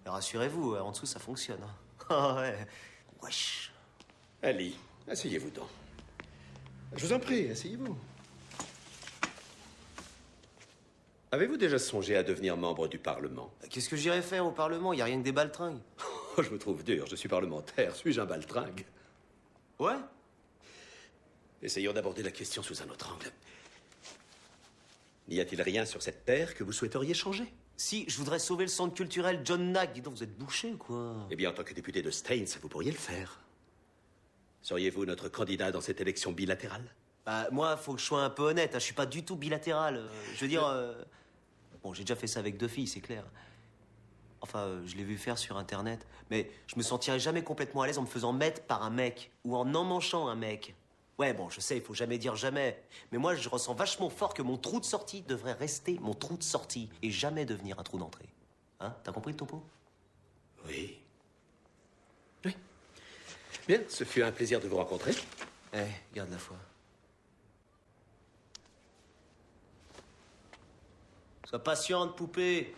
Et rassurez-vous, en dessous, ça fonctionne. Hein. Ah ouais. Wesh. Ali, asseyez-vous donc. Je vous en prie, asseyez-vous. Avez-vous déjà songé à devenir membre du Parlement? Qu'est-ce que j'irais faire au Parlement? Il y a rien que des baltringues. Oh, je me trouve dur, je suis parlementaire. Suis-je un baltringue? Ouais. Essayons d'aborder la question sous un autre angle. N'y a-t-il rien sur cette terre que vous souhaiteriez changer? Si, je voudrais sauver le centre culturel John Nack. Dis donc, vous êtes bouché ou quoi? Eh bien, en tant que député de Staines, vous pourriez le faire. Seriez-vous notre candidat dans cette élection bilatérale? Bah, moi, faut que je sois un peu honnête. Hein. Je suis pas du tout bilatéral. Je veux dire... Bon, j'ai déjà fait ça avec 2 filles, c'est clair. Enfin, je l'ai vu faire sur Internet. Mais je me sentirais jamais complètement à l'aise en me faisant mettre par un mec. Ou en manchant un mec. Ouais, bon, je sais, il faut jamais dire jamais. Mais moi, je ressens vachement fort que mon trou de sortie devrait rester mon trou de sortie. Et jamais devenir un trou d'entrée. Hein? T'as compris le topo? Oui. Oui. Bien, ce fut un plaisir de vous rencontrer. Eh, garde la foi. Sois patiente, poupée.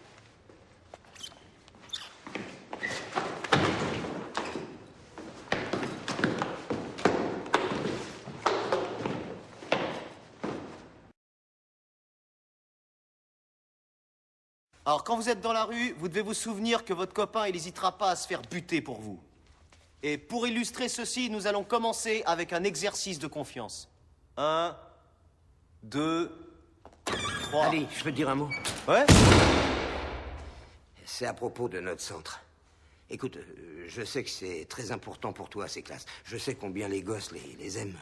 Alors, quand vous êtes dans la rue, vous devez vous souvenir que votre copain, il n'hésitera pas à se faire buter pour vous. Et pour illustrer ceci, nous allons commencer avec un exercice de confiance. 1, 2, 3. Allez, je peux te dire un mot? Ouais? C'est à propos de notre centre. Écoute, je sais que c'est très important pour toi, ces classes. Je sais combien les gosses les aiment.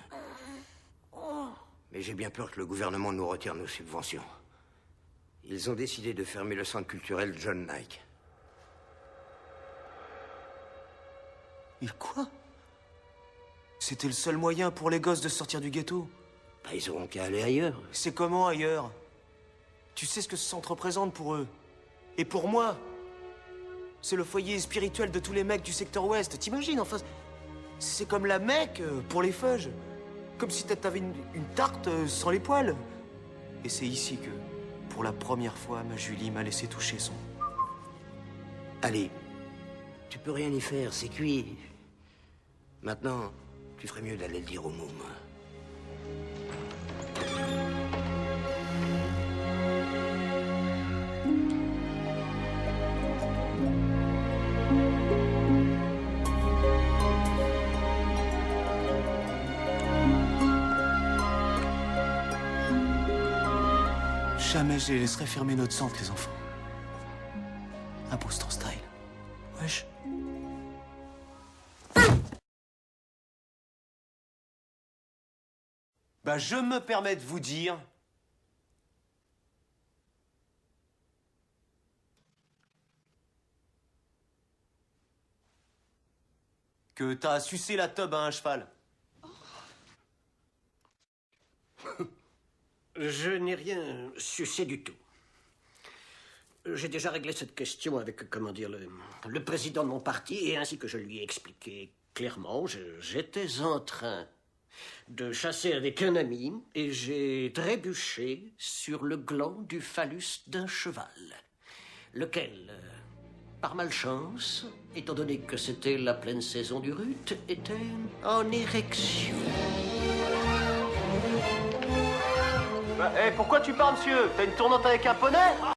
Mais j'ai bien peur que le gouvernement nous retire nos subventions. Ils ont décidé de fermer le centre culturel John Nike. Il quoi? C'était le seul moyen pour les gosses de sortir du ghetto. Bah, ils auront qu'à aller ailleurs. C'est comment ailleurs? Tu sais ce que ce centre représente pour eux. Et pour moi, c'est le foyer spirituel de tous les mecs du secteur ouest. T'imagines, enfin, c'est comme la Mecque pour les feuges. Comme si t'avais une tarte sans les poils. Et c'est ici que, pour la première fois, ma Julie m'a laissé toucher son... Allez, tu peux rien y faire, c'est cuit. Maintenant, tu ferais mieux d'aller le dire au môme. Jamais je les laisserai fermer notre centre, les enfants. Impose ton style. Wesh. Bah, je me permets de vous dire... que t'as sucé la teub à un cheval. Je n'ai rien sucé du tout. J'ai déjà réglé cette question avec, comment dire, le président de mon parti, et ainsi que je lui ai expliqué clairement, j'étais en train de chasser avec un ami, et j'ai trébuché sur le gland du phallus d'un cheval, lequel, par malchance, étant donné que c'était la pleine saison du rut, était en érection. Bah, pourquoi tu parles, monsieur? T'as une tournante avec un poney?